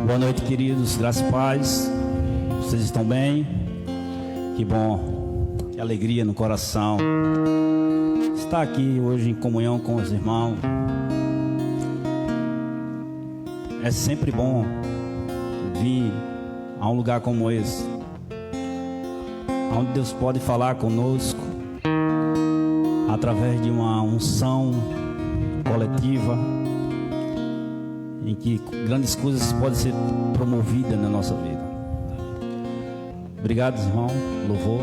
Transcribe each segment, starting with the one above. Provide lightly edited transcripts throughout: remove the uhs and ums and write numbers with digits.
Boa noite, queridos, graças e paz. Vocês estão bem? Que bom, que alegria no coração estar aqui hoje em comunhão com os irmãos. É sempre bom vir a um lugar como esse, onde Deus pode falar conosco através de uma unção coletiva, em que grandes coisas podem ser promovidas na nossa vida. Obrigado, irmão, louvor.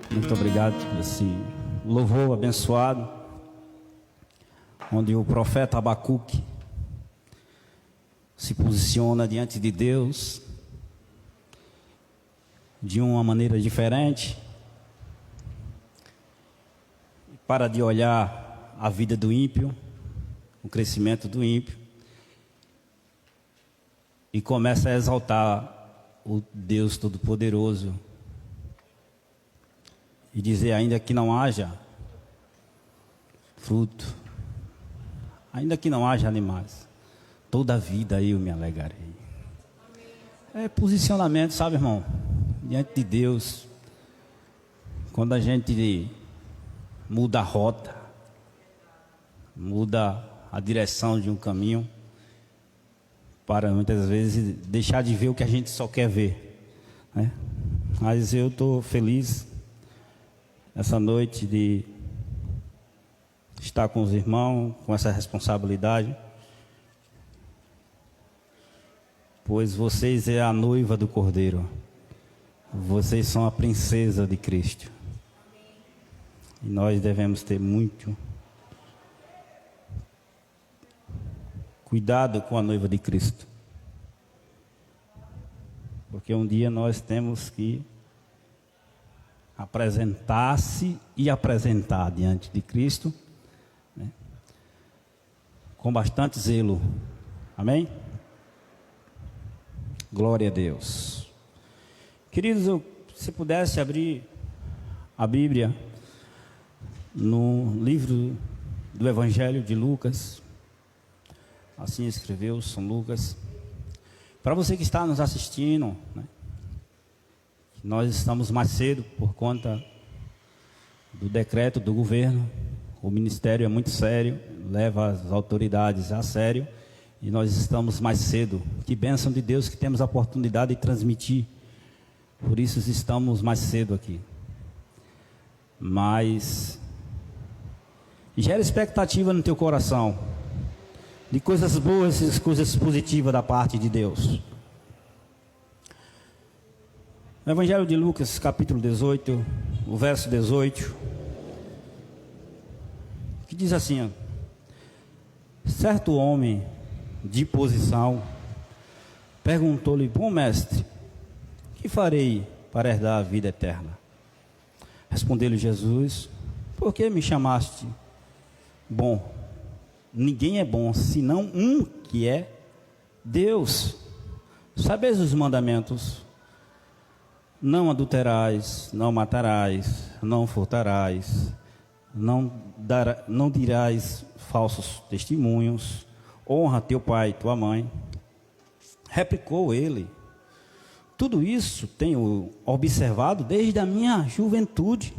Muito obrigado por esse louvor abençoado, onde o profeta Abacuque se posiciona diante de Deus de uma maneira diferente, para de olhar a vida do ímpio, o crescimento do ímpio, e começa a exaltar o Deus Todo-Poderoso e dizer: ainda que não haja fruto, ainda que não haja animais, toda a vida eu me alegrarei. É posicionamento, sabe, irmão? Diante de Deus, quando a gente muda a rota, muda a direção de um caminho, para muitas vezes deixar de ver o que a gente só quer ver, né? Mas eu estou feliz essa noite de estar com os irmãos, com essa responsabilidade, pois vocês é a noiva do Cordeiro, vocês são a princesa de Cristo, e nós devemos ter muito cuidado com a noiva de Cristo, porque um dia nós temos que apresentar-se e apresentar diante de Cristo, né, com bastante zelo. Amém? Glória a Deus. Queridos, se pudesse abrir a Bíblia no livro do Evangelho de Lucas. Assim escreveu São Lucas. Para você que está nos assistindo, né, nós estamos mais cedo por conta do decreto do governo. O ministério é muito sério, leva as autoridades a sério, e nós estamos mais cedo. Que bênção de Deus que temos a oportunidade de transmitir. Por isso estamos mais cedo aqui. Mas gera expectativa no teu coração de coisas boas, coisas positivas da parte de Deus. No Evangelho de Lucas, capítulo 18, o verso 18, que diz assim: ó, certo homem de posição perguntou-lhe: bom mestre, que farei para herdar a vida eterna? Respondeu-lhe Jesus: por que me chamaste bom? Ninguém é bom, senão um, que é Deus. Sabeis os mandamentos: não adulterarás, não matarás, não furtarás, não dirás falsos testemunhos, honra teu pai e tua mãe. Replicou ele: tudo isso tenho observado desde a minha juventude.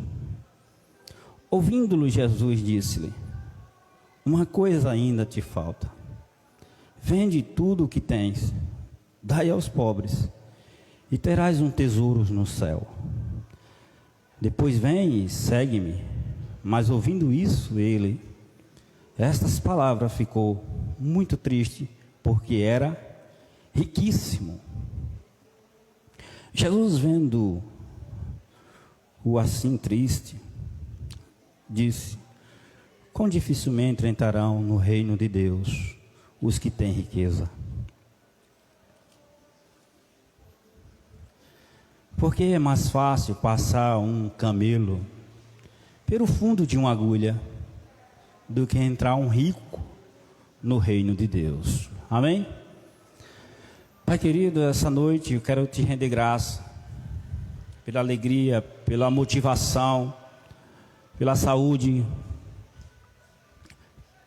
Ouvindo-lo, Jesus disse-lhe: uma coisa ainda te falta. Vende tudo o que tens, dai aos pobres, e terás um tesouro no céu. Depois vem e segue-me. Mas ouvindo isso, ele, estas palavras, ficou muito triste, porque era riquíssimo. Jesus, vendo-o assim triste, disse: quão dificilmente entrarão no reino de Deus os que têm riqueza. Porque é mais fácil passar um camelo pelo fundo de uma agulha do que entrar um rico no reino de Deus. Amém? Pai querido, essa noite eu quero te render graça pela alegria, pela motivação, pela saúde,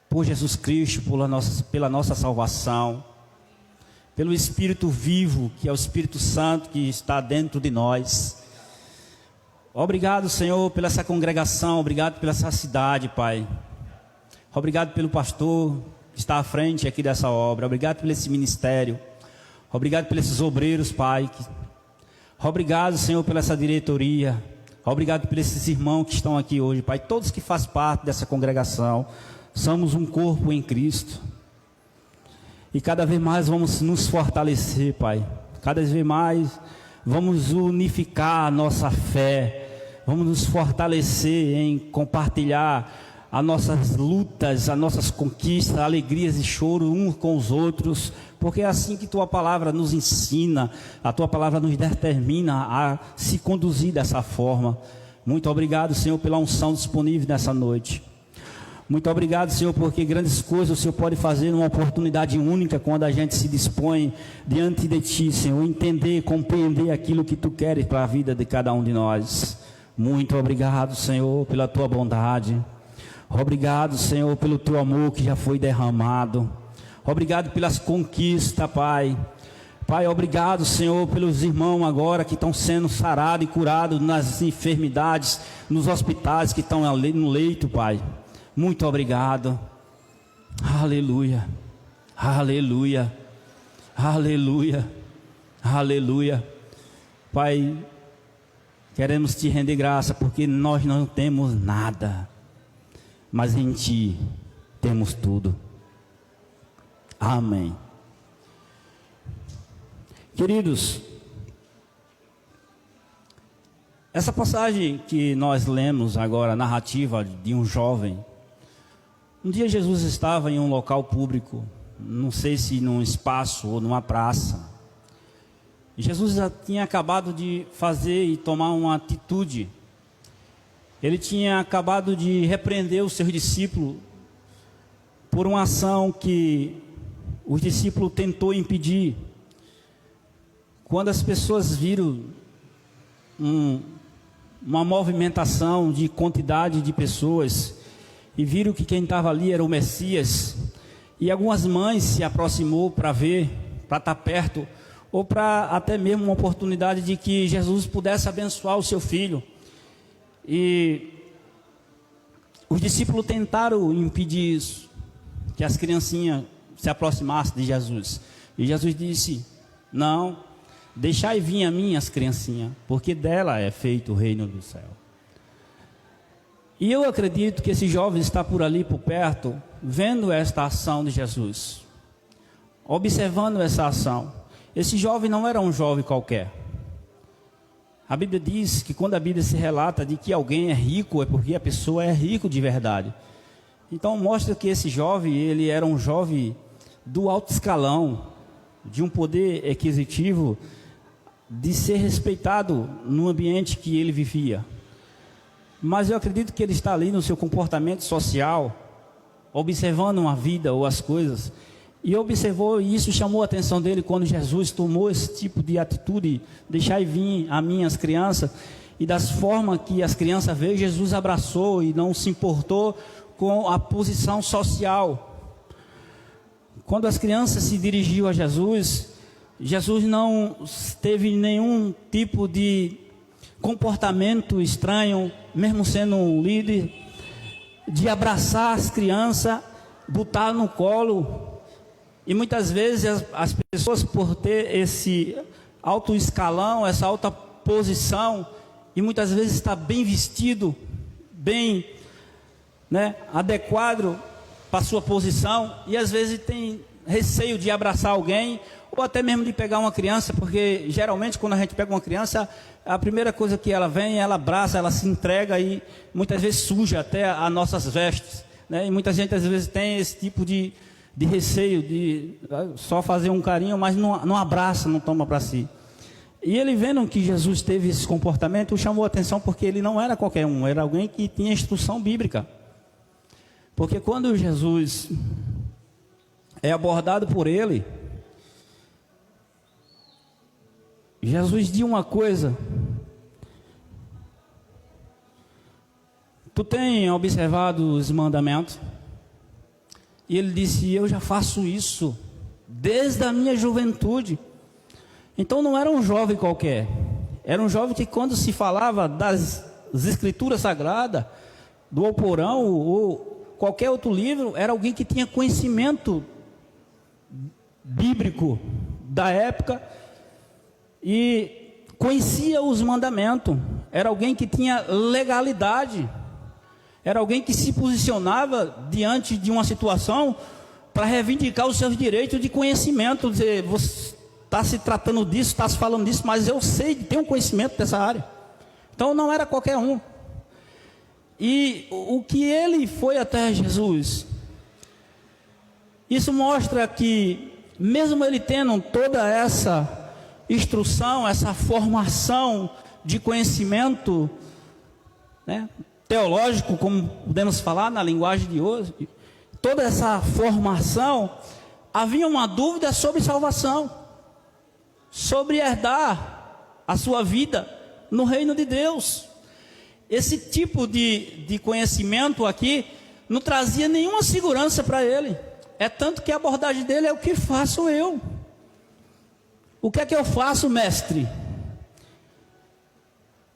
por Jesus Cristo, pela nossa salvação. pelo Espírito vivo, que é o Espírito Santo que está dentro de nós. Obrigado, Senhor, pela essa congregação, obrigado pela essa cidade, Pai. Obrigado pelo pastor que está à frente aqui dessa obra, obrigado por esse ministério, obrigado por esses obreiros, Pai. Obrigado, Senhor, pela essa diretoria, obrigado por esses irmãos que estão aqui hoje, Pai. Todos que fazem parte dessa congregação, somos um corpo em Cristo. E cada vez mais vamos nos fortalecer, Pai. Cada vez mais vamos unificar a nossa fé. Vamos nos fortalecer em compartilhar as nossas lutas, as nossas conquistas, alegrias e choro uns com os outros. Porque é assim que Tua palavra nos ensina. A Tua palavra nos determina a se conduzir dessa forma. Muito obrigado, Senhor, pela unção disponível nessa noite. Muito obrigado, Senhor, porque grandes coisas o Senhor pode fazer numa oportunidade única, quando a gente se dispõe diante de Ti, Senhor, entender, compreender aquilo que Tu queres para a vida de cada um de nós. Muito obrigado, Senhor, pela Tua bondade. Obrigado, Senhor, pelo Teu amor que já foi derramado. Obrigado pelas conquistas, Pai. Pai, obrigado, Senhor, pelos irmãos agora que estão sendo sarados e curados nas enfermidades, nos hospitais que estão no leito, Pai. Muito obrigado. Aleluia, aleluia, aleluia, aleluia. Pai, queremos Te render graça, porque nós não temos nada, mas em Ti temos tudo. Amém. Queridos, essa passagem que nós lemos agora, a narrativa de um jovem. Um dia Jesus estava em um local público, não sei se num espaço ou numa praça. E Jesus já tinha acabado de fazer e tomar uma atitude. Ele tinha acabado de repreender os seus discípulos por uma ação que os discípulos tentou impedir. Quando as pessoas viram uma movimentação de quantidade de pessoas e viram que quem estava ali era o Messias, e algumas mães se aproximou para ver, para estar perto, ou para até mesmo uma oportunidade de que Jesus pudesse abençoar o seu filho. E os discípulos tentaram impedir isso, que as criancinhas se aproximassem de Jesus. E Jesus disse: não, deixai vir a mim as criancinhas, porque dela é feito o reino do céu. E eu acredito que esse jovem está por ali, por perto, vendo esta ação de Jesus, observando essa ação. Esse jovem não era um jovem qualquer. A Bíblia diz que quando a Bíblia se relata de que alguém é rico, é porque a pessoa é rico de verdade. Então mostra que esse jovem, ele era um jovem do alto escalão, de um poder aquisitivo, de ser respeitado no ambiente que ele vivia. Mas eu acredito que ele está ali no seu comportamento social, observando uma vida ou as coisas, e observou, e isso chamou a atenção dele quando Jesus tomou esse tipo de atitude: deixai vir a mim as crianças. E das formas que as crianças veem, Jesus abraçou e não se importou com a posição social. Quando as crianças se dirigiam a Jesus, Jesus não teve nenhum tipo de comportamento estranho, mesmo sendo um líder, de abraçar as crianças, botar no colo. E muitas vezes as pessoas, por ter esse alto escalão, essa alta posição, e muitas vezes está bem vestido, bem, adequado para a sua posição, e às vezes tem receio de abraçar alguém, ou até mesmo de pegar uma criança, porque geralmente quando a gente pega uma criança, a primeira coisa que ela vem, ela abraça, ela se entrega, e muitas vezes suja até as nossas vestes, e muita gente às vezes tem esse tipo de receio, de só fazer um carinho, mas não abraça, não toma para si. E ele, vendo que Jesus teve esse comportamento, chamou a atenção, porque ele não era qualquer um, era alguém que tinha instrução bíblica. Porque quando Jesus é abordado por ele, Jesus diz uma coisa: tu tem observado os mandamentos? E ele disse: eu já faço isso desde a minha juventude. Então não era um jovem qualquer, era um jovem que, quando se falava das escrituras sagradas, do Alcorão ou qualquer outro livro, era alguém que tinha conhecimento bíblico da época e conhecia os mandamentos. Era alguém que tinha legalidade, era alguém que se posicionava diante de uma situação para reivindicar os seus direitos de conhecimento. Dizer, você está se tratando disso, está se falando disso, mas eu sei, tenho conhecimento dessa área. Então não era qualquer um. E o que ele foi até Jesus, isso mostra que, mesmo ele tendo toda essa instrução, essa formação de conhecimento, né, teológico, como podemos falar na linguagem de hoje, toda essa formação, havia uma dúvida sobre salvação, sobre herdar a sua vida no reino de Deus. Esse tipo de conhecimento aqui não trazia nenhuma segurança para ele. É tanto que a abordagem dele é: o que faço eu? O que é que eu faço, mestre?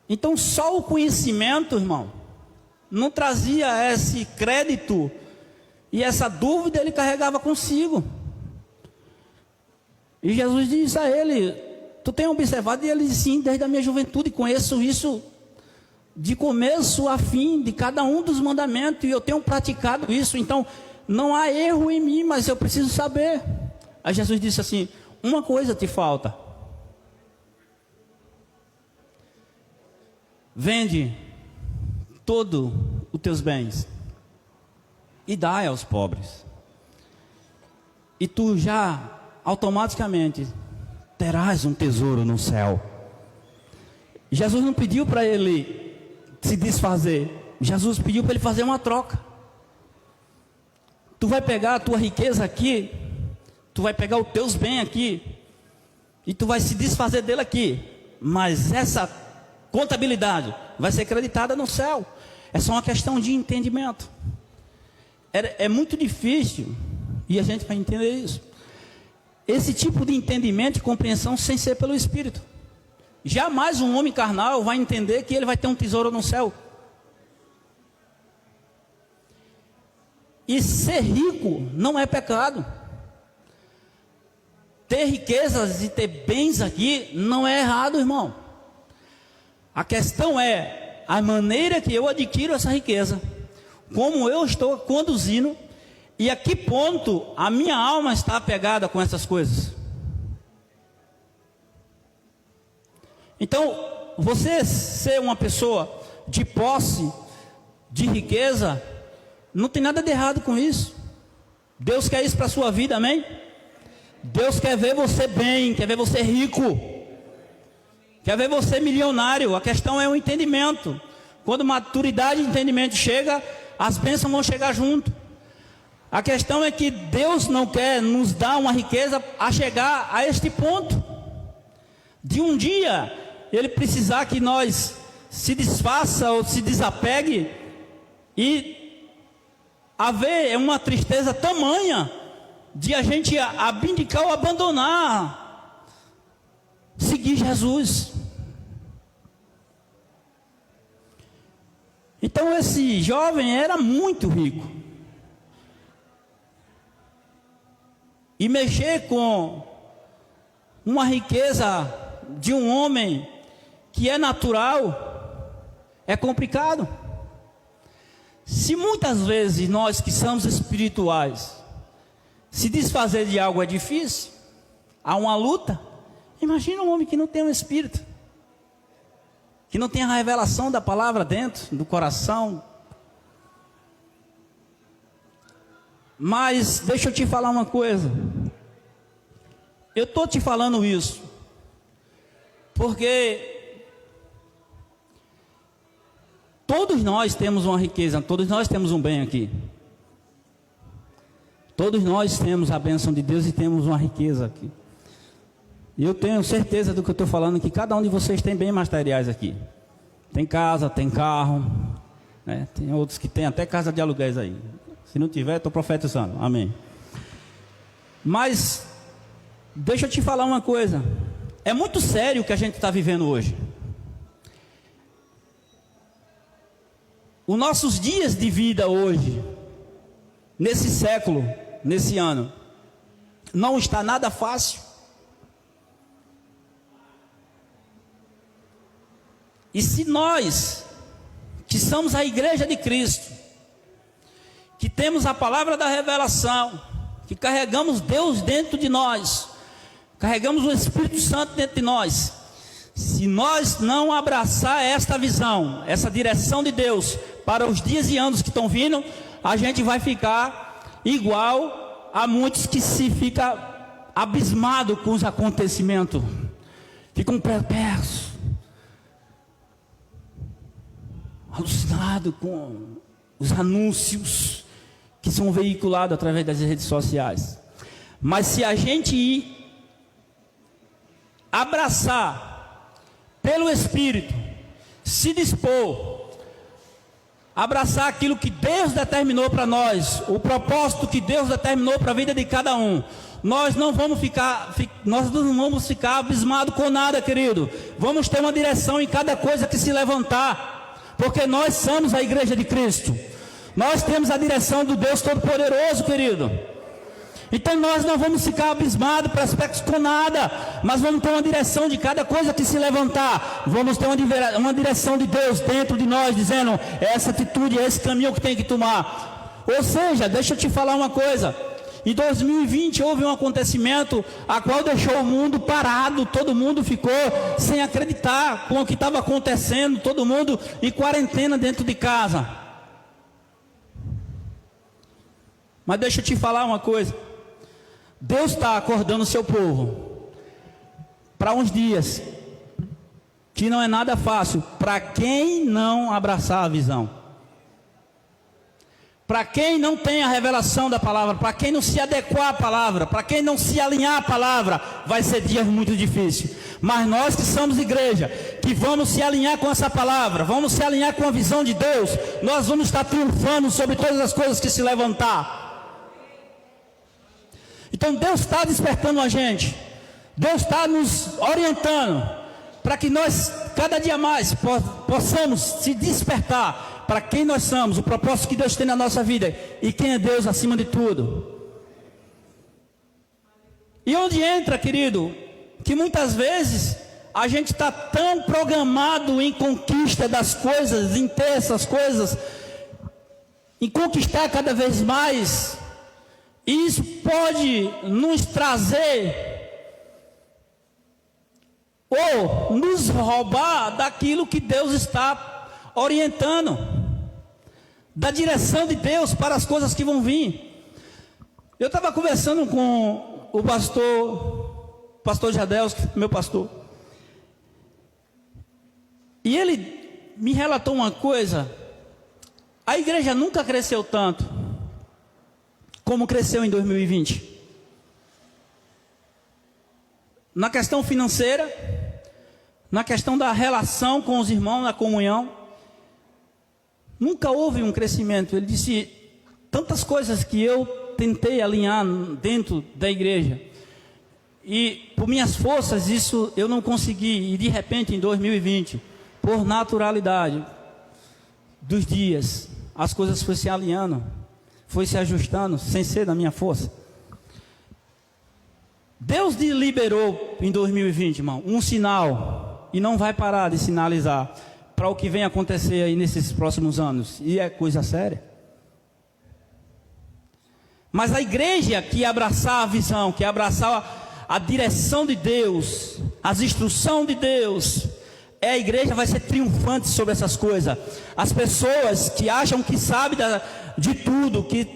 Então só o conhecimento, irmão, não trazia esse crédito, e essa dúvida ele carregava consigo. E Jesus disse a ele: tu tem observado? E ele disse: sim, desde a minha juventude conheço isso de começo a fim, de cada um dos mandamentos, e eu tenho praticado isso. Então não há erro em mim, mas eu preciso saber. Aí Jesus disse assim: uma coisa te falta. Vende todo os teus bens e dai aos pobres, e tu já automaticamente terás um tesouro no céu. Jesus não pediu para ele se desfazer, Jesus pediu para ele fazer uma troca. Tu vai pegar a tua riqueza aqui, tu vai pegar os teus bens aqui, e tu vai se desfazer dele aqui, mas essa contabilidade vai ser creditada no céu. É só uma questão de entendimento. É muito difícil, e a gente vai entender isso, esse tipo de entendimento e compreensão sem ser pelo Espírito. Jamais um homem carnal vai entender que ele vai ter um tesouro no céu. E ser rico não é pecado. Ter riquezas e ter bens aqui não é errado, irmão. A questão é a maneira que eu adquiro essa riqueza, como eu estou conduzindo, e a que ponto a minha alma está apegada com essas coisas. Então, você ser uma pessoa de posse, de riqueza, não tem nada de errado com isso. Deus quer isso para a sua vida, amém? Deus quer ver você bem, quer ver você rico, quer ver você milionário. A questão é o entendimento. Quando maturidade e entendimento chega, as bênçãos vão chegar junto. A questão é que Deus não quer nos dar uma riqueza a chegar a este ponto, de um dia Ele precisar que nós se desfaça ou se desapegue, e haver uma tristeza tamanha de a gente abdicar ou abandonar, seguir Jesus. Então esse jovem era muito rico, e mexer com uma riqueza de um homem que é natural é complicado. Se muitas vezes nós que somos espirituais, se desfazer de algo é difícil, há uma luta, imagina um homem que não tem um espírito, que não tem a revelação da palavra dentro do coração. Mas deixa eu te falar uma coisa, eu estou te falando isso porque todos nós temos uma riqueza, todos nós temos um bem aqui, todos nós temos a bênção de Deus e temos uma riqueza aqui. E eu tenho certeza do que eu estou falando, que cada um de vocês tem bens materiais aqui. Tem casa, tem carro, né? Tem outros que tem até casa de aluguéis aí. Se não tiver, estou profetizando, amém. Mas Deixa eu te falar uma coisa. É muito sério o que a gente está vivendo hoje. Os nossos dias de vida hoje, nesse século, nesse ano, não está nada fácil. E se nós, que somos a igreja de Cristo, que temos a palavra da revelação, que carregamos Deus dentro de nós, carregamos o Espírito Santo dentro de nós, se nós não abraçar esta visão, essa direção de Deus para os dias e anos que estão vindo, a gente vai ficar igual a muitos que se ficam abismados com os acontecimentos, ficam perplexos, alucinados com os anúncios que são veiculados através das redes sociais. Mas se a gente ir abraçar pelo Espírito, se dispor, abraçar aquilo que Deus determinou para nós, o propósito que Deus determinou para a vida de cada um, nós não vamos ficar abismados com nada, querido. Vamos ter uma direção em cada coisa que se levantar, porque nós somos a igreja de Cristo. Nós temos a direção do Deus Todo-Poderoso, querido. Então nós não vamos ficar abismados, perplexos com nada, mas vamos ter uma direção de cada coisa que se levantar. Vamos ter uma direção de Deus dentro de nós, dizendo, essa atitude, esse caminho que tem que tomar. Ou seja, deixa eu te falar uma coisa. Em 2020 houve um acontecimento a qual deixou o mundo parado, todo mundo ficou sem acreditar com o que estava acontecendo, todo mundo em quarentena dentro de casa. Mas deixa eu te falar uma coisa. Deus está acordando o seu povo para uns dias que não é nada fácil para quem não abraçar a visão, para quem não tem a revelação da palavra, para quem não se adequar à palavra, para quem não se alinhar à palavra, vai ser dias muito difíceis. Mas nós que somos igreja, que vamos se alinhar com essa palavra, vamos se alinhar com a visão de Deus, nós vamos estar triunfando sobre todas as coisas que se levantar. Então Deus está despertando a gente, Deus está nos orientando, para que nós cada dia mais possamos se despertar para quem nós somos, o propósito que Deus tem na nossa vida, e quem é Deus acima de tudo. E onde entra, querido, que muitas vezes a gente está tão programado em conquista das coisas, em ter essas coisas, em conquistar cada vez mais. E isso pode nos trazer ou nos roubar daquilo que Deus está orientando, da direção de Deus para as coisas que vão vir. Eu estava conversando com o pastor Jadelski, meu pastor, e ele me relatou uma coisa: a igreja nunca cresceu tanto como cresceu em 2020. Na questão financeira, na questão da relação com os irmãos, na comunhão, nunca houve um crescimento. Ele disse, tantas coisas que eu tentei alinhar dentro da igreja, e por minhas forças isso eu não consegui, e de repente em 2020, por naturalidade dos dias, as coisas foram se alinhando, foi se ajustando, sem ser da minha força. Deus liberou em 2020, irmão, um sinal, e não vai parar de sinalizar para o que vem acontecer aí nesses próximos anos, e é coisa séria. Mas a igreja que abraçar a visão, que abraçar a direção de Deus, as instruções de Deus, a igreja vai ser triunfante sobre essas coisas. As pessoas que acham que sabem de tudo, que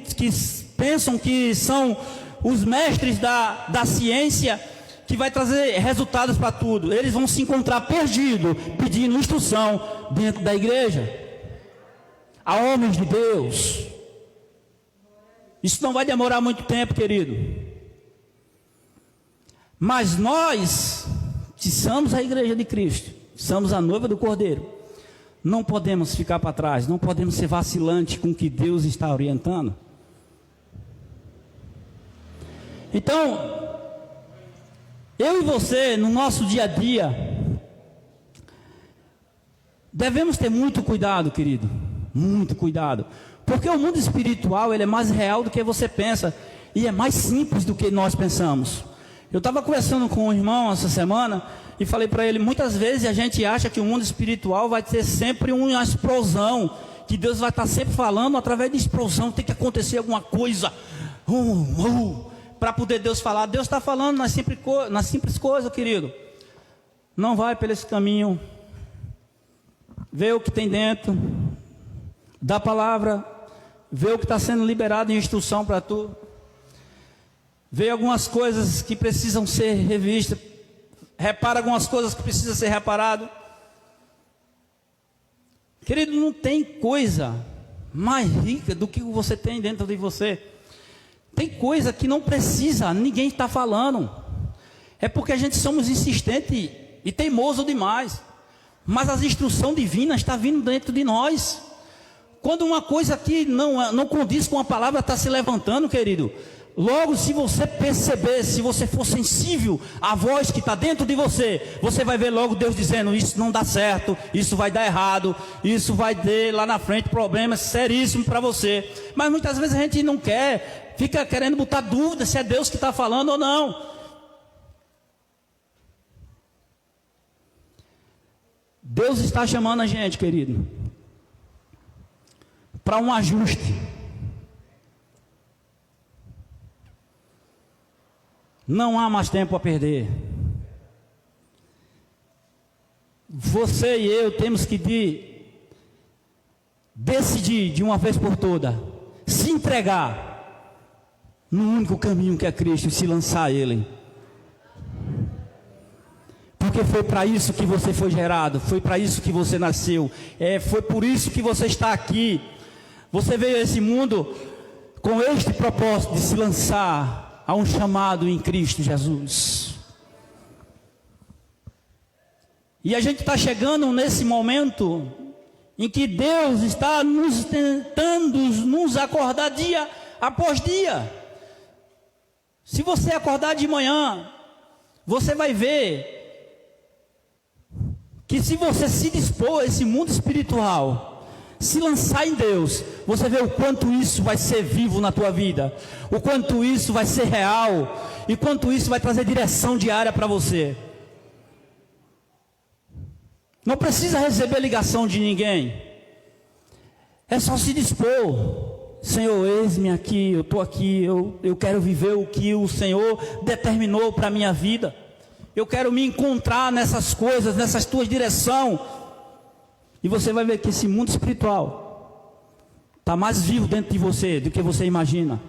pensam que são os mestres da ciência, que vai trazer resultados para tudo, eles vão se encontrar perdidos, pedindo instrução dentro da igreja, a homens de Deus. Isso não vai demorar muito tempo, querido. Mas nós, que somos a igreja de Cristo, somos a noiva do Cordeiro, não podemos ficar para trás, não podemos ser vacilantes com o que Deus está orientando. Então, Eu e você, no nosso dia a dia, devemos ter muito cuidado, querido, muito cuidado, porque o mundo espiritual, ele é mais real do que você pensa, e é mais simples do que nós pensamos. Eu estava conversando com um irmão essa semana, e falei para ele, muitas vezes a gente acha que o mundo espiritual vai ter sempre uma explosão, que Deus vai estar sempre falando através de explosão, tem que acontecer alguma coisa, para poder Deus falar. Deus está falando nas simples coisas, querido. Não vai por esse caminho, vê o que tem dentro da palavra, vê o que está sendo liberado em instrução para tu, vê algumas coisas que precisam ser revistas, repara algumas coisas que precisam ser reparadas. Querido, não tem coisa mais rica do que você tem dentro de você. Tem coisa que não precisa, ninguém está falando. É porque a gente somos insistentes e teimoso demais. Mas as instruções divinas estão vindo dentro de nós. Quando uma coisa que não condiz com a palavra está se levantando, querido, logo, se você perceber, se você for sensível à voz que está dentro de você, você vai ver logo Deus dizendo, isso não dá certo, isso vai dar errado, isso vai ter lá na frente problemas seríssimos para você. Mas muitas vezes a gente não quer, fica querendo botar dúvida se é Deus que está falando ou não. Deus está chamando a gente, querido, para um ajuste. Não há mais tempo a perder. Você e eu temos que decidir de uma vez por todas, se entregar no único caminho que é Cristo e se lançar a Ele. Porque foi para isso que você foi gerado, foi para isso que você nasceu, foi por isso que você está aqui. Você veio a esse mundo com este propósito de se lançar a um chamado em Cristo Jesus. E a gente está chegando nesse momento em que Deus está nos tentando nos acordar dia após dia. Se você acordar de manhã, você vai ver que se você se dispor a esse mundo espiritual, se lançar em Deus, você vê o quanto isso vai ser vivo na tua vida, o quanto isso vai ser real, e quanto isso vai trazer direção diária para você. Não precisa receber ligação de ninguém, é só se dispor. Senhor, eis-me aqui, eu estou aqui, eu quero viver o que o Senhor determinou para a minha vida, eu quero me encontrar nessas coisas, nessas tuas direções. E você vai ver que esse mundo espiritual está mais vivo dentro de você do que você imagina.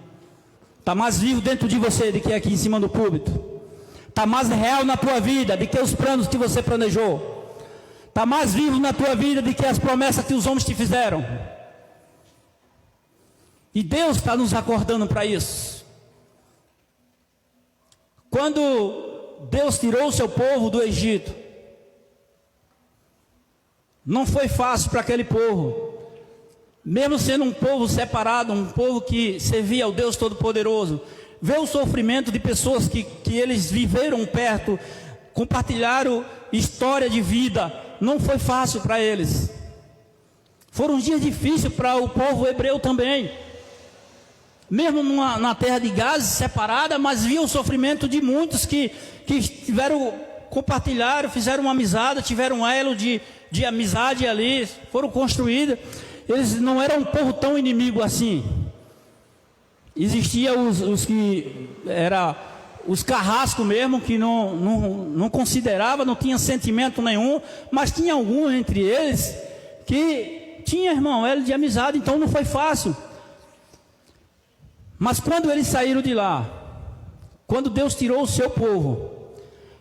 Está mais vivo dentro de você do que aqui em cima do púlpito. Está mais real na tua vida do que os planos que você planejou. Está mais vivo na tua vida do que as promessas que os homens te fizeram. E Deus está nos acordando para isso. Quando Deus tirou o seu povo do Egito, não foi fácil para aquele povo, mesmo sendo um povo separado, um povo que servia ao Deus Todo-Poderoso, ver o sofrimento de pessoas que eles viveram perto, compartilharam história de vida, não foi fácil para eles. Foram dias difíceis para o povo hebreu também, mesmo na terra de gases separada, mas viam o sofrimento de muitos que compartilharam, fizeram uma amizade, tiveram um elo de amizade ali, foram construídos. Eles não eram um povo tão inimigo assim. Existia os que era os carrascos mesmo, que não considerava, não tinha sentimento nenhum, mas tinha algum entre eles que tinha, irmão, elo de amizade, então não foi fácil. Mas quando eles saíram de lá, quando Deus tirou o seu povo,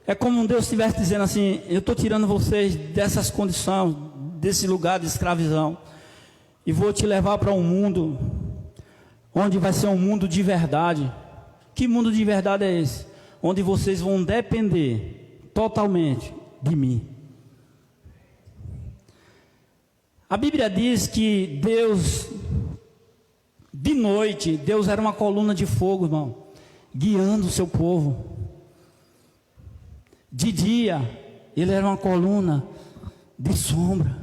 é como Deus estivesse dizendo assim: eu estou tirando vocês dessas condições, desse lugar de escravidão, e vou te levar para um mundo onde vai ser um mundo de verdade. Que mundo de verdade é esse? Onde vocês vão depender totalmente de mim. A Bíblia diz que Deus, de noite, Deus era uma coluna de fogo, irmão, guiando o seu povo. De dia, ele era uma coluna de sombra,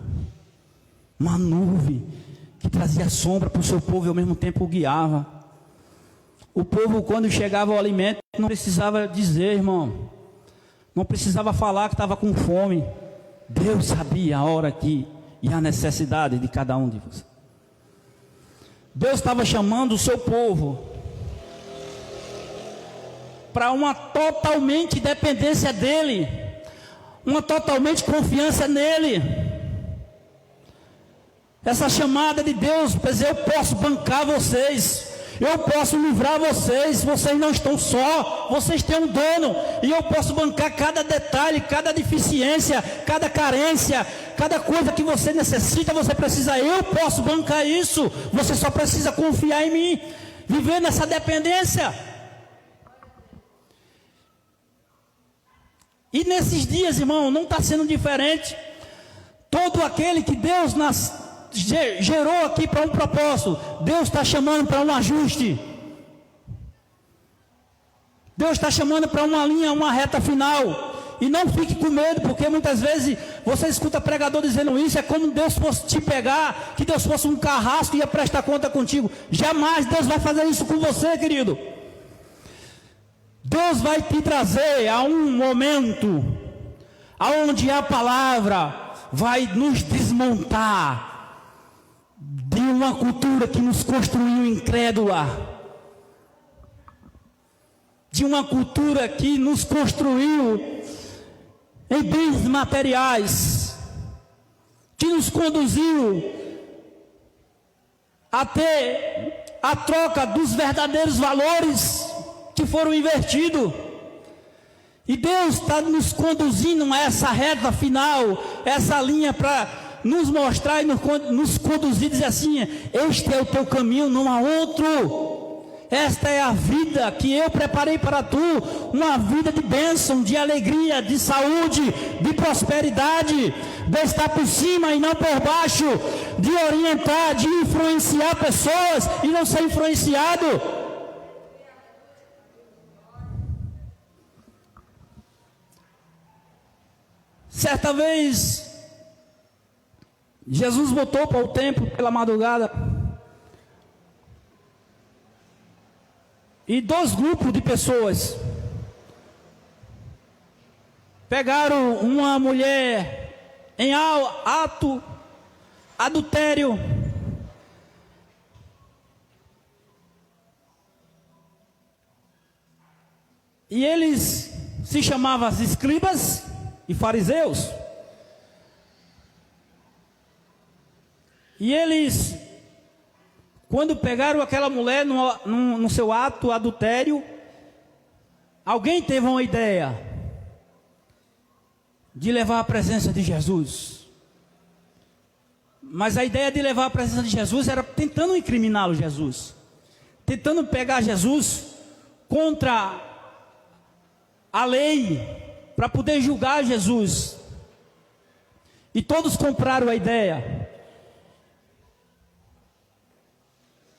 uma nuvem que trazia sombra para o seu povo e ao mesmo tempo o guiava. O povo, quando chegava o alimento, não precisava dizer, irmão, não precisava falar que estava com fome. Deus sabia a hora que e a necessidade de cada um de vocês. Deus estava chamando o seu povo para uma totalmente dependência dele, uma totalmente confiança nele. Essa chamada de Deus, para dizer, eu posso bancar vocês, eu posso livrar vocês, vocês não estão só, vocês têm um dono, e eu posso bancar cada detalhe, cada deficiência, cada carência, cada coisa que você necessita, você precisa, eu posso bancar isso, você só precisa confiar em mim, viver nessa dependência. E nesses dias, irmão, não está sendo diferente. Todo aquele que Deus gerou aqui para um propósito, Deus está chamando para um ajuste. Deus está chamando para uma linha, uma reta final. E não fique com medo, porque muitas vezes você escuta pregador dizendo isso, é como Deus fosse te pegar, que Deus fosse um carrasco e ia prestar conta contigo. Jamais Deus vai fazer isso com você, querido. Deus vai te trazer a um momento aonde a palavra vai nos desmontar de uma cultura que nos construiu incrédula, de uma cultura que nos construiu em bens materiais, que nos conduziu até a troca dos verdadeiros valores que foram invertidos. E Deus está nos conduzindo a essa reta final, essa linha para nos mostrar e nos conduzir, dizer assim, este é o teu caminho, não há outro. Esta é a vida que eu preparei para tu, uma vida de bênção, de alegria, de saúde, de prosperidade, de estar por cima e não por baixo, de orientar, de influenciar pessoas e não ser influenciado. Certa vez, Jesus voltou para o templo pela madrugada, e 2 grupos de pessoas pegaram uma mulher em ato adultério, e eles se chamavam escribas e fariseus, e eles, quando pegaram aquela mulher no seu ato adultério, alguém teve uma ideia de levar à presença de Jesus, mas a ideia de levar à presença de Jesus era tentando incriminá-lo, Jesus, tentando pegar Jesus contra a lei, para poder julgar Jesus. E todos compraram a ideia.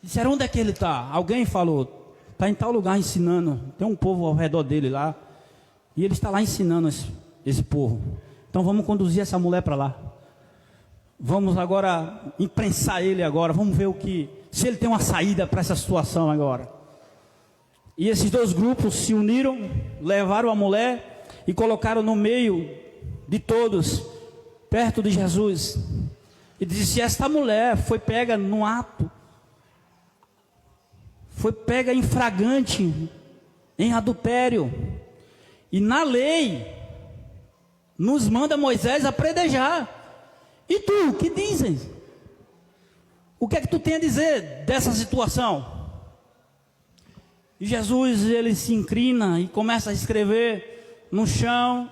Disseram, onde é que ele está? Alguém falou, está em tal lugar ensinando, tem um povo ao redor dele lá, e ele está lá ensinando esse povo. Então vamos conduzir essa mulher para lá. Vamos agora imprensar ele agora, vamos ver se ele tem uma saída para essa situação agora. E esses 2 grupos se uniram, levaram a mulher e colocaram no meio de todos, perto de Jesus, e disse, esta mulher foi pega no ato, foi pega em flagrante, em adultério, e na lei, nos manda Moisés apredejar. E tu, o que dizem? O que é que tu tem a dizer dessa situação? E Jesus, ele se inclina e começa a escrever no chão,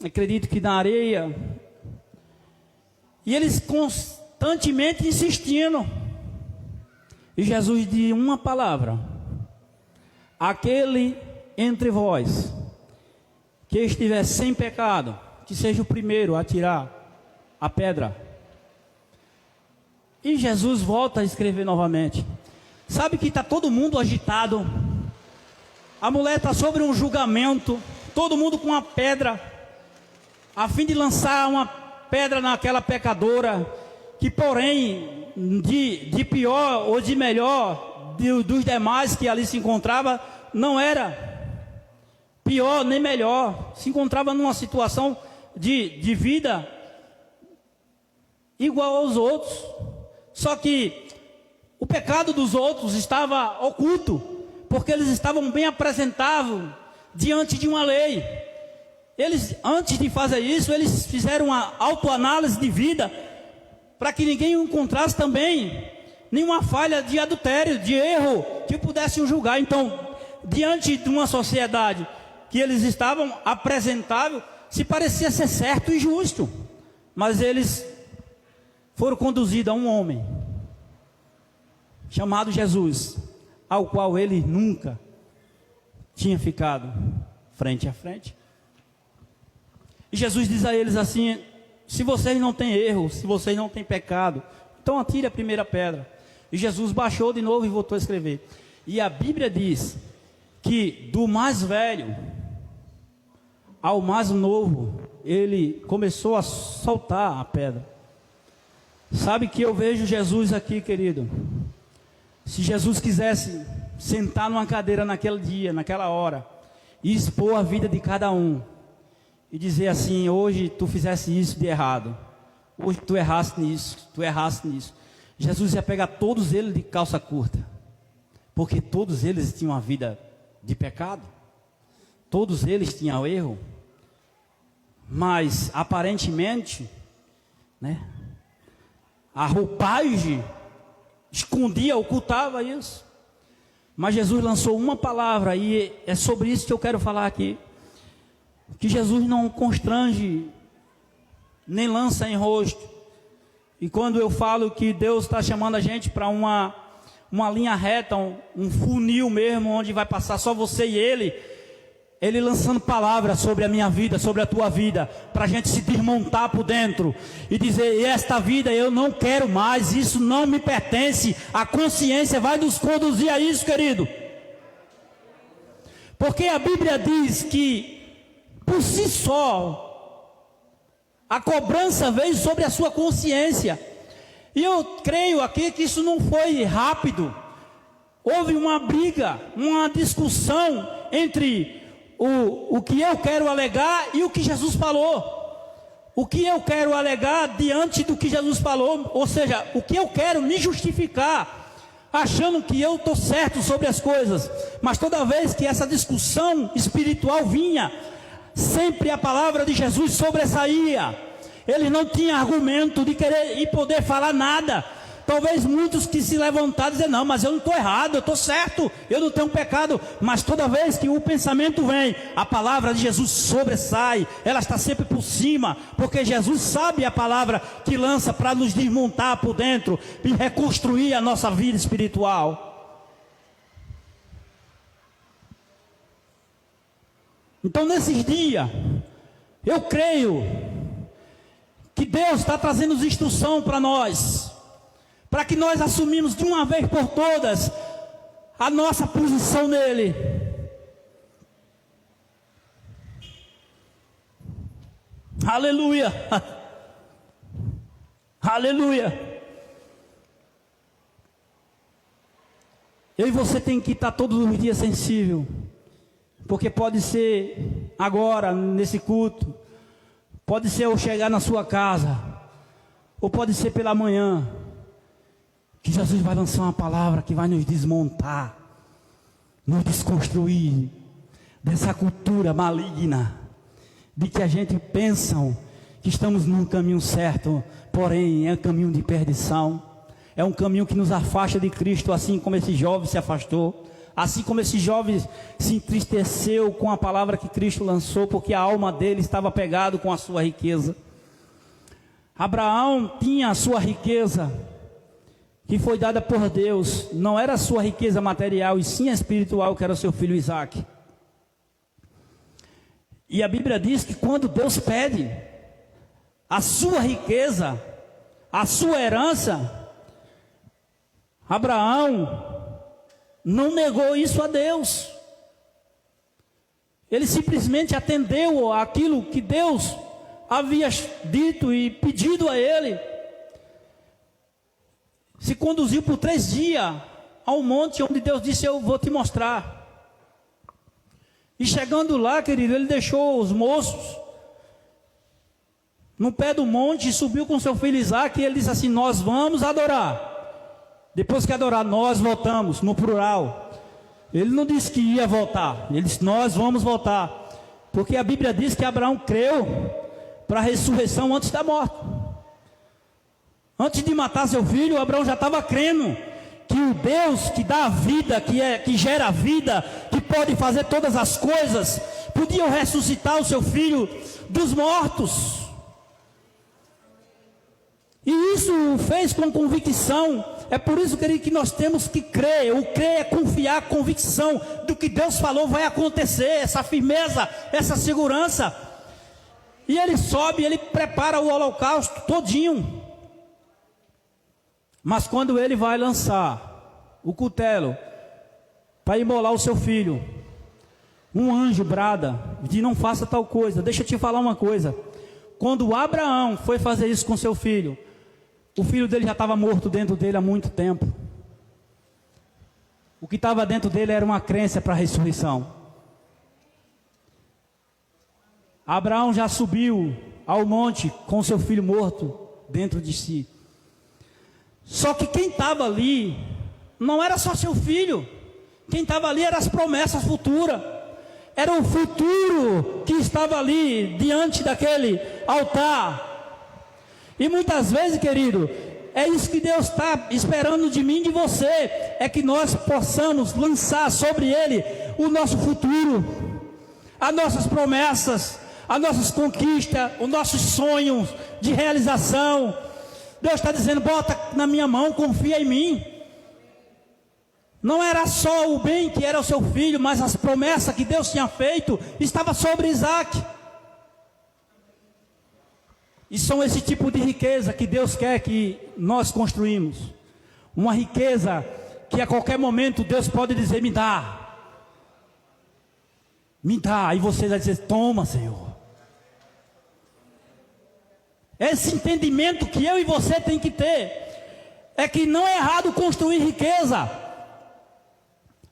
acredito que na areia, e eles constantemente insistindo, e Jesus diz uma palavra, aquele entre vós, que estiver sem pecado, que seja o primeiro a tirar a pedra. E Jesus volta a escrever novamente. Sabe que está todo mundo agitado, a mulher está sobre um julgamento, todo mundo com uma pedra, a fim de lançar uma pedra naquela pecadora, que porém, de pior ou de melhor dos demais que ali se encontrava, não era pior nem melhor, se encontrava numa situação de vida igual aos outros, só que o pecado dos outros estava oculto, porque eles estavam bem apresentáveis diante de uma lei. Eles, antes de fazer isso, eles fizeram uma autoanálise de vida, para que ninguém encontrasse também nenhuma falha de adultério, de erro, que pudessem julgar. Então, diante de uma sociedade que eles estavam apresentáveis, se parecia ser certo e justo, mas eles foram conduzidos a um homem chamado Jesus, ao qual ele nunca tinha ficado frente a frente. E Jesus diz a eles assim: se vocês não têm erro, se vocês não têm pecado, então atire a primeira pedra. E Jesus baixou de novo e voltou a escrever. E a Bíblia diz que do mais velho ao mais novo, ele começou a soltar a pedra. Sabe que eu vejo Jesus aqui, querido. Se Jesus quisesse sentar numa cadeira naquele dia, naquela hora, e expor a vida de cada um, e dizer assim: hoje tu fizesse isso de errado, hoje tu erraste nisso, tu erraste nisso, Jesus ia pegar todos eles de calça curta, porque todos eles tinham uma vida de pecado, todos eles tinham erro, mas aparentemente, né, a roupagem escondia, ocultava isso. Mas Jesus lançou uma palavra, e é sobre isso que eu quero falar aqui. Que Jesus não constrange, nem lança em rosto. E quando eu falo que Deus está chamando a gente para uma linha reta, um funil mesmo, onde vai passar só você e Ele lançando palavras sobre a minha vida, sobre a tua vida, para a gente se desmontar por dentro e dizer: esta vida eu não quero mais, isso não me pertence. A consciência vai nos conduzir a isso, querido. Porque a Bíblia diz que por si só a cobrança veio sobre a sua consciência. E eu creio aqui que isso não foi rápido. Houve uma briga, uma discussão entre o que eu quero alegar e o que Jesus falou. O que eu quero alegar diante do que Jesus falou, ou seja, o que eu quero me justificar, achando que eu estou certo sobre as coisas. Mas toda vez que essa discussão espiritual vinha, sempre a palavra de Jesus sobressaía. Ele não tinha argumento de querer e poder falar nada. Talvez muitos que se levantaram e dizer: não, mas eu não estou errado, eu estou certo, eu não tenho pecado. Mas toda vez que o pensamento vem, a palavra de Jesus sobressai, ela está sempre por cima, porque Jesus sabe a palavra que lança para nos desmontar por dentro e reconstruir a nossa vida espiritual. Então, nesses dias, eu creio que Deus está trazendo instrução para nós, para que nós assumimos de uma vez por todas a nossa posição nele. Aleluia, aleluia. Eu e você tem que estar todos os dias sensível, porque pode ser agora, nesse culto, pode ser ao chegar na sua casa, ou pode ser pela manhã, que Jesus vai lançar uma palavra que vai nos desmontar, nos desconstruir dessa cultura maligna, de que a gente pensa que estamos num caminho certo, porém é um caminho de perdição, é um caminho que nos afasta de Cristo, assim como esse jovem se afastou. Assim como esse jovem se entristeceu com a palavra que Cristo lançou, porque a alma dele estava pegada com a sua riqueza. Abraão tinha a sua riqueza, que foi dada por Deus. Não era a sua riqueza material, e sim a espiritual, que era o seu filho Isaque. E a Bíblia diz que quando Deus pede a sua riqueza, a sua herança, Abraão não negou isso a Deus. Ele simplesmente atendeu àquilo que Deus havia dito e pedido a ele. Se conduziu por 3 dias ao monte onde Deus disse: eu vou te mostrar. E chegando lá, querido, ele deixou os moços no pé do monte e subiu com seu filho Isaque. E ele disse assim: nós vamos adorar. Depois que adorar, nós voltamos, no plural. Ele não disse que ia voltar, ele disse: nós vamos voltar. Porque a Bíblia diz que Abraão creu para a ressurreição antes da morte. Antes de matar seu filho, Abraão já estava crendo que o Deus que dá a vida, que gera a vida, que pode fazer todas as coisas, podia ressuscitar o seu filho dos mortos. E isso o fez com convicção. É por isso, querido, que nós temos que crer. O crer é confiar, a convicção do que Deus falou vai acontecer, essa firmeza, essa segurança. E ele sobe, ele prepara o holocausto todinho. Mas quando ele vai lançar o cutelo para imolar o seu filho, um anjo brada, diz: não faça tal coisa. Deixa eu te falar uma coisa. Quando Abraão foi fazer isso com seu filho, o filho dele já estava morto dentro dele há muito tempo. O que estava dentro dele era uma crença para a ressurreição. Abraão já subiu ao monte com seu filho morto dentro de si. Só que quem estava ali não era só seu filho. Quem estava ali eram as promessas futuras. Era o futuro que estava ali diante daquele altar. E muitas vezes, querido, é isso que Deus está esperando de mim e de você. É que nós possamos lançar sobre Ele o nosso futuro, as nossas promessas, as nossas conquistas, os nossos sonhos de realização. Deus está dizendo: bota na minha mão, confia em mim. Não era só o bem que era o seu filho, mas as promessas que Deus tinha feito estava sobre Isaque. E são esse tipo de riqueza que Deus quer que nós construímos. Uma riqueza que a qualquer momento Deus pode dizer: me dá. Me dá. E você vai dizer: toma, Senhor. Esse entendimento que eu e você tem que ter é que não é errado construir riqueza,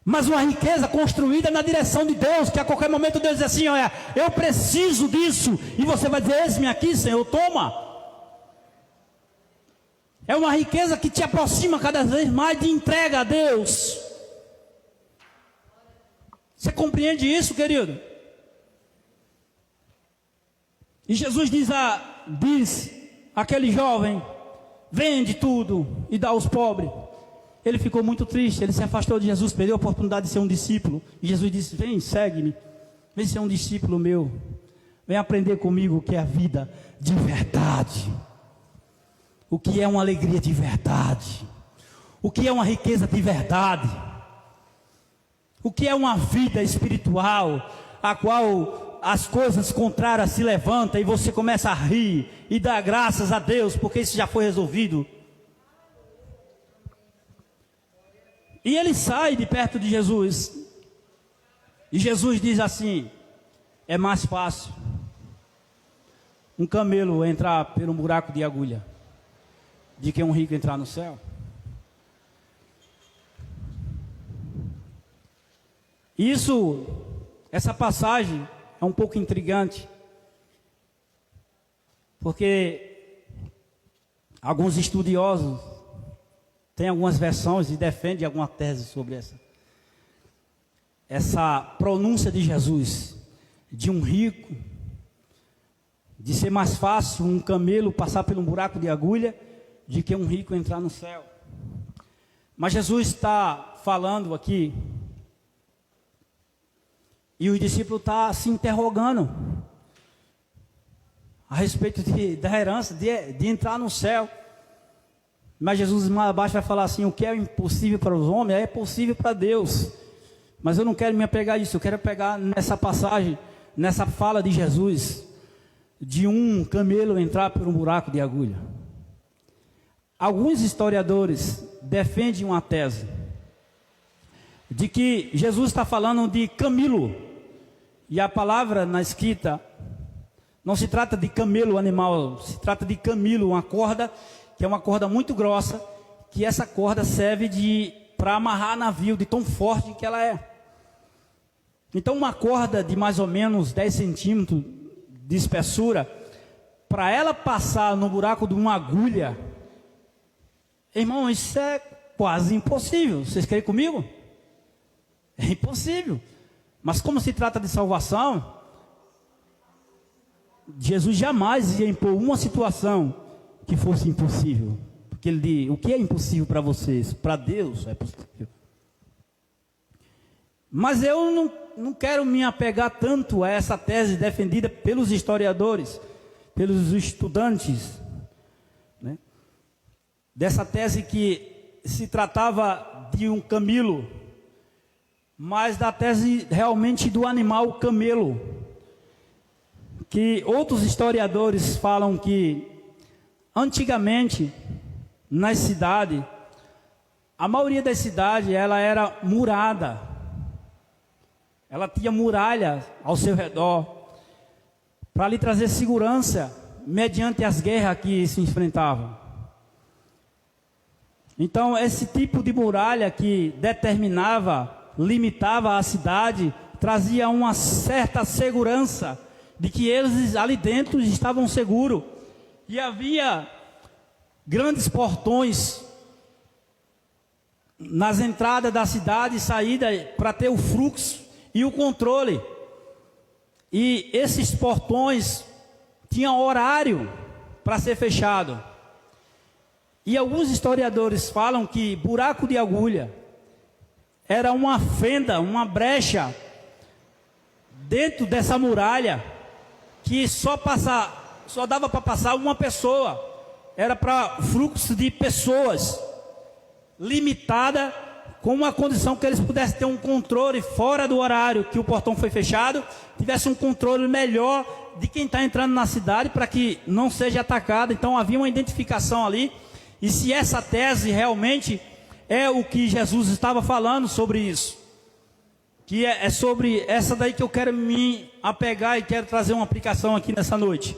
mas uma riqueza construída na direção de Deus, que a qualquer momento Deus diz assim: olha, eu preciso disso, e você vai dizer: eis-me aqui, Senhor, toma. É uma riqueza que te aproxima cada vez mais de entrega a Deus. Você compreende isso, querido? E Jesus diz àquele jovem: vende tudo e dá aos pobres. Ele ficou muito triste, ele se afastou de Jesus, perdeu a oportunidade de ser um discípulo. E Jesus disse: vem, segue-me, vem ser um discípulo meu, vem aprender comigo o que é a vida de verdade, o que é uma alegria de verdade, o que é uma riqueza de verdade, o que é uma vida espiritual, a qual as coisas contrárias se levantam e você começa a rir e dar graças a Deus, porque isso já foi resolvido. E ele sai de perto de Jesus. E Jesus diz assim: é mais fácil um camelo entrar por um buraco de agulha do que um rico entrar no céu. Essa passagem é um pouco intrigante, porque alguns estudiosos tem algumas versões e defende alguma tese sobre essa pronúncia de Jesus, de um rico, de ser mais fácil um camelo passar por um buraco de agulha, de que um rico entrar no céu. Mas Jesus está falando aqui, e o discípulo está se interrogando a respeito da herança, de entrar no céu. Mas Jesus mais abaixo vai falar assim: o que é impossível para os homens é possível para Deus. Mas eu não quero me apegar a isso, eu quero pegar nessa passagem, nessa fala de Jesus, de um camelo entrar por um buraco de agulha. Alguns historiadores defendem uma tese de que Jesus está falando de Camilo, E a palavra na escrita não se trata de camelo animal, se trata de camelo, uma corda que é uma corda muito grossa, que essa corda serve para amarrar navio, de tão forte que ela é. Então uma corda de mais ou menos 10 centímetros de espessura, para ela passar no buraco de uma agulha, irmão, isso é quase impossível. Vocês creem comigo? É impossível. Mas como se trata de salvação, Jesus jamais ia impor uma situação que fosse impossível. Porque ele diz, o que é impossível para vocês? Para Deus é possível. Mas eu não quero me apegar tanto a essa tese defendida pelos historiadores, pelos estudantes, né? Dessa tese que se tratava de um camelo, mas da tese realmente do animal camelo, que outros historiadores falam que antigamente nas cidades, a maioria das cidades ela era murada, ela tinha muralha ao seu redor para lhe trazer segurança mediante as guerras que se enfrentavam. Então esse tipo de muralha que determinava, limitava a cidade, trazia uma certa segurança de que eles ali dentro estavam seguros. E havia grandes portões nas entradas da cidade e saída para ter o fluxo e o controle. E esses portões tinham horário para ser fechado. E alguns historiadores falam que buraco de agulha era uma fenda, uma brecha dentro dessa muralha que só dava para passar uma pessoa. Era para fluxo de pessoas, limitada, com uma condição que eles pudessem ter um controle fora do horário que o portão foi fechado, tivesse um controle melhor de quem está entrando na cidade para que não seja atacado. Então havia uma identificação ali. E se essa tese realmente é o que Jesus estava falando sobre isso, que é sobre essa daí que eu quero me apegar e quero trazer uma aplicação aqui nessa noite,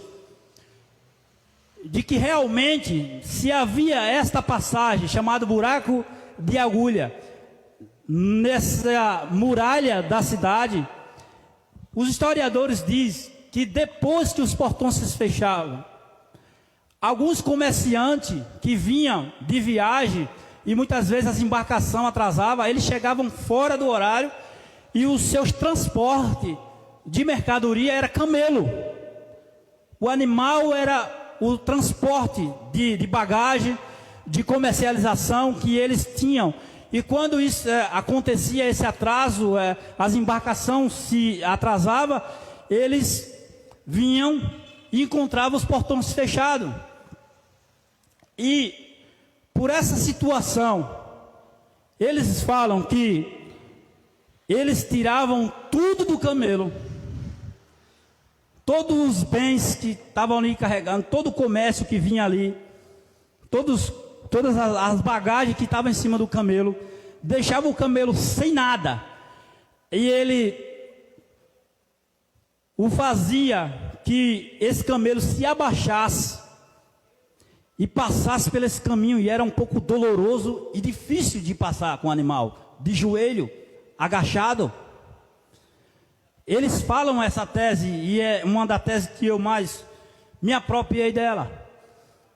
de que realmente se havia esta passagem chamada buraco de agulha nessa muralha da cidade, os historiadores dizem que depois que os portões se fechavam, alguns comerciantes que vinham de viagem e muitas vezes as embarcações atrasavam, eles chegavam fora do horário e os seus transportes de mercadoria era camelo. O animal era o transporte de bagagem, de comercialização que eles tinham. E quando isso acontecia, esse atraso, as embarcações se atrasavam, eles vinham e encontravam os portões fechados. E por essa situação, eles falam que eles tiravam tudo do camelo, todos os bens que estavam ali carregando, todo o comércio que vinha ali, todas as bagagens que estavam em cima do camelo, deixavam o camelo sem nada. E ele o fazia que esse camelo se abaixasse e passasse por esse caminho, e era um pouco doloroso e difícil de passar com o animal, de joelho, agachado. Eles falam essa tese, e é uma das teses que eu mais me apropriei dela,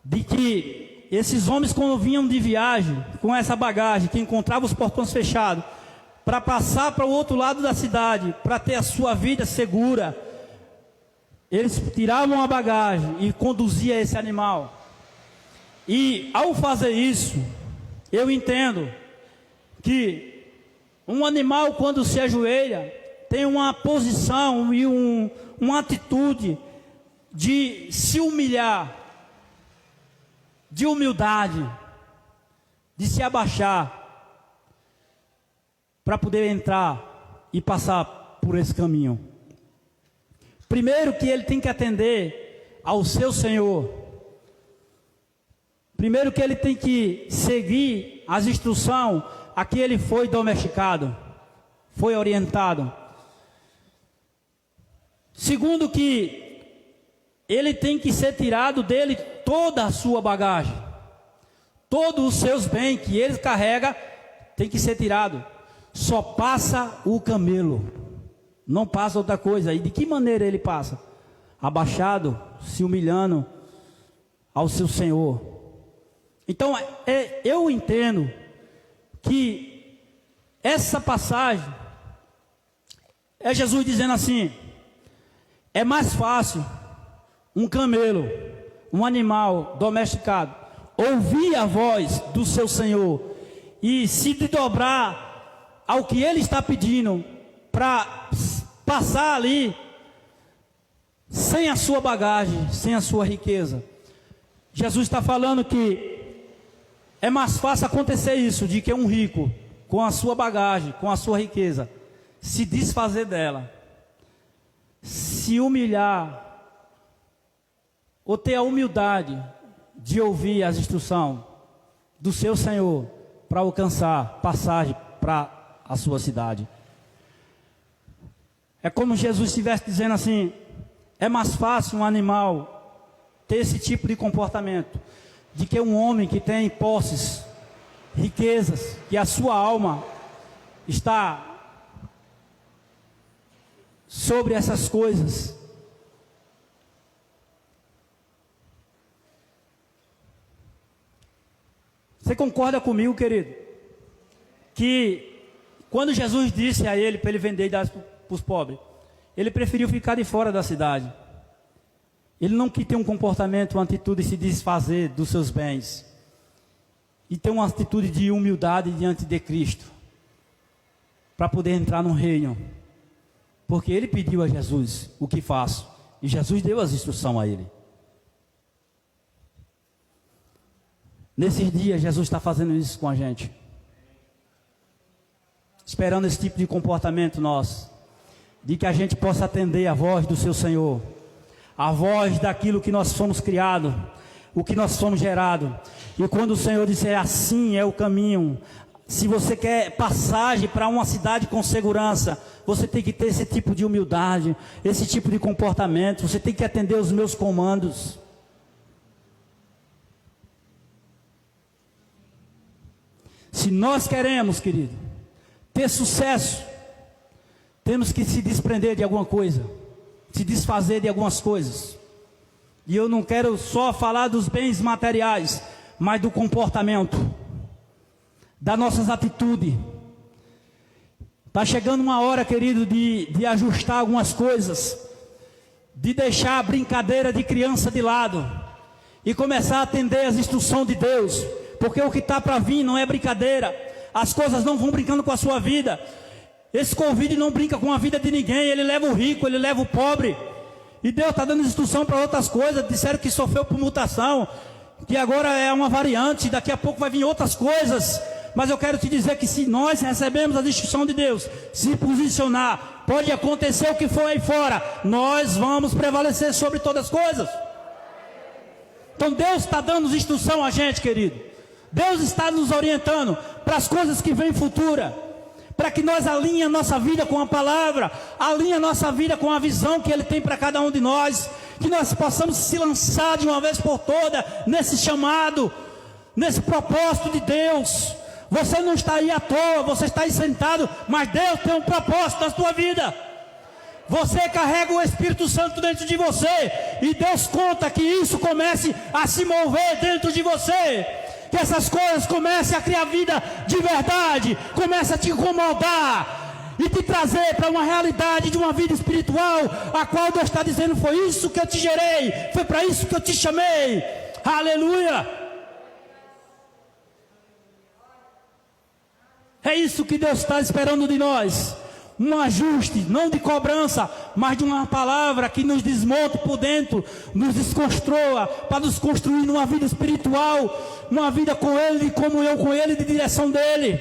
de que esses homens, quando vinham de viagem, com essa bagagem, que encontravam os portões fechados, para passar para o outro lado da cidade, para ter a sua vida segura, eles tiravam a bagagem e conduziam esse animal. E ao fazer isso, eu entendo que um animal, quando se ajoelha, tem uma posição e uma atitude de se humilhar, de humildade, de se abaixar, para poder entrar e passar por esse caminho. Primeiro que ele tem que atender ao seu Senhor. Primeiro que ele tem que seguir as instruções a que ele foi domesticado, foi orientado. Segundo, que ele tem que ser tirado dele toda a sua bagagem. Todos os seus bens que ele carrega tem que ser tirado. Só passa o camelo, não passa outra coisa. E de que maneira ele passa? Abaixado, se humilhando ao seu Senhor. Então eu entendo que essa passagem é Jesus dizendo assim: é mais fácil um camelo, um animal domesticado, ouvir a voz do seu Senhor e se dobrar ao que ele está pedindo, para passar ali sem a sua bagagem, sem a sua riqueza. Jesus está falando que é mais fácil acontecer isso, de que um rico, com a sua bagagem, com a sua riqueza, se desfazer dela, se humilhar, ou ter a humildade de ouvir as instruções do seu Senhor, para alcançar passagem para a sua cidade. É como Jesus estivesse dizendo assim: é mais fácil um animal ter esse tipo de comportamento, de que um homem que tem posses, riquezas, que a sua alma está sobre essas coisas. Você concorda comigo, querido? Que quando Jesus disse a ele para ele vender e dar para os pobres, ele preferiu ficar de fora da cidade. Ele não quis ter um comportamento, uma atitude de se desfazer dos seus bens, e ter uma atitude de humildade diante de Cristo, para poder entrar no reino. Porque ele pediu a Jesus: o que faço? E Jesus deu as instruções a ele. Nesses dias, Jesus está fazendo isso com a gente, esperando esse tipo de comportamento nosso, de que a gente possa atender a voz do seu Senhor, a voz daquilo que nós fomos criados, o que nós fomos gerados. E quando o Senhor disser assim é o caminho, se você quer passagem para uma cidade com segurança, você tem que ter esse tipo de humildade, esse tipo de comportamento. Você tem que atender os meus comandos. Se nós queremos, querido, ter sucesso, temos que se desprender de alguma coisa, se desfazer de algumas coisas. E eu não quero só falar dos bens materiais, mas do comportamento, das nossas atitudes. Está chegando uma hora, querido, de ajustar algumas coisas, de deixar a brincadeira de criança de lado e começar a atender as instruções de Deus, porque o que está para vir não é brincadeira. As coisas não vão brincando com a sua vida. Esse Covid não brinca com a vida de ninguém. Ele leva o rico, ele leva o pobre. E Deus está dando instrução para outras coisas. Disseram que sofreu por mutação, que agora é uma variante, daqui a pouco vai vir outras coisas. Mas eu quero te dizer que se nós recebemos a instrução de Deus, se posicionar, pode acontecer o que for aí fora, nós vamos prevalecer sobre todas as coisas. Então Deus está dando instrução a gente, querido. Deus está nos orientando para as coisas que vêm futura, para que nós alinhemos a nossa vida com a palavra, alinhemos a nossa vida com a visão que Ele tem para cada um de nós, que nós possamos se lançar de uma vez por toda nesse chamado, nesse propósito de Deus. Você não está aí à toa, você está aí sentado, mas Deus tem um propósito na sua vida. Você carrega o Espírito Santo dentro de você, e Deus conta que isso comece a se mover dentro de você, que essas coisas comecem a criar vida de verdade, comecem a te incomodar e te trazer para uma realidade de uma vida espiritual, a qual Deus está dizendo: foi isso que eu te gerei, foi para isso que eu te chamei. Aleluia! É isso que Deus está esperando de nós. Um ajuste, não de cobrança, mas de uma palavra que nos desmonte por dentro, nos desconstrua, para nos construir numa vida espiritual, uma vida com Ele, como eu com Ele, de direção dEle.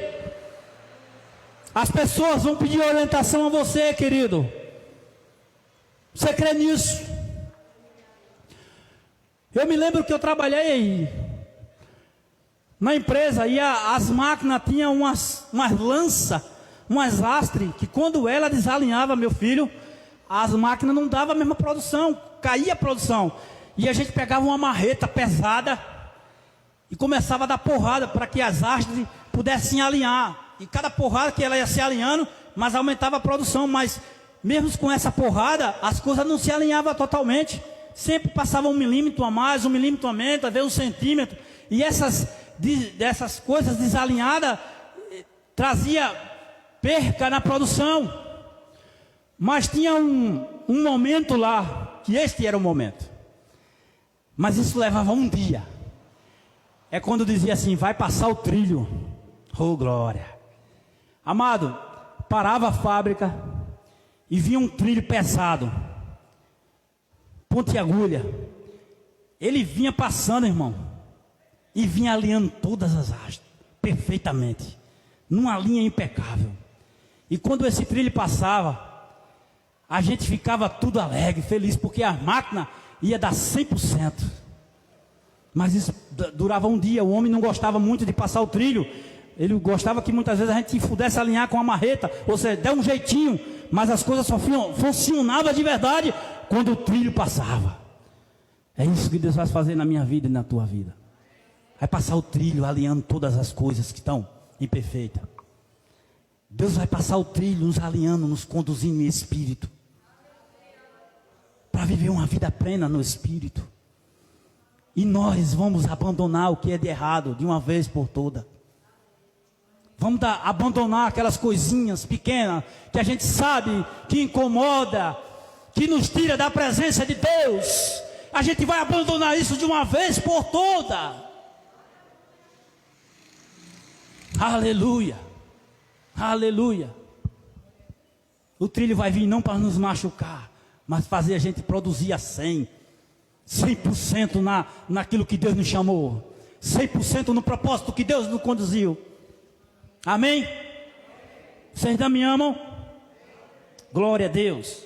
As pessoas vão pedir orientação a você, querido. Você crê nisso? Eu me lembro que eu trabalhei na empresa, e as máquinas tinham umas lanças, umas lastres, que quando ela desalinhava, meu filho, as máquinas não davam a mesma produção, caía a produção. E a gente pegava uma marreta pesada e começava a dar porrada para que as hastes pudessem alinhar. E cada porrada que ela ia se alinhando, mas aumentava a produção. Mas mesmo com essa porrada, as coisas não se alinhavam totalmente. Sempre passava 1 milímetro a mais, 1 milímetro a menos, às vezes 1 centímetro. E dessas coisas desalinhadas trazia perca na produção. Mas tinha um momento lá, que este era o momento. Mas isso levava um dia. É quando dizia assim, vai passar o trilho. Oh, glória. Amado, parava a fábrica e vinha um trilho pesado. Ponta e agulha. Ele vinha passando, irmão. E vinha alinhando todas as hastes. Perfeitamente. Numa linha impecável. E quando esse trilho passava, a gente ficava tudo alegre, feliz, porque a máquina ia dar 100%. Mas isso durava um dia. O homem não gostava muito de passar o trilho. Ele gostava que muitas vezes a gente pudesse alinhar com a marreta, ou seja, der um jeitinho, mas as coisas só funcionavam de verdade quando o trilho passava. É isso que Deus vai fazer na minha vida e na tua vida. Vai passar o trilho alinhando todas as coisas que estão imperfeitas. Deus vai passar o trilho nos alinhando, nos conduzindo em espírito. Para viver uma vida plena no espírito. E nós vamos abandonar o que é de errado de uma vez por toda. Vamos abandonar aquelas coisinhas pequenas que a gente sabe que incomoda, que nos tira da presença de Deus. A gente vai abandonar isso de uma vez por toda. Aleluia. Aleluia. O trilho vai vir não para nos machucar, mas fazer a gente produzir a 100% naquilo que Deus nos chamou, 100% no propósito que Deus nos conduziu. Amém? Vocês ainda me amam? Glória a Deus.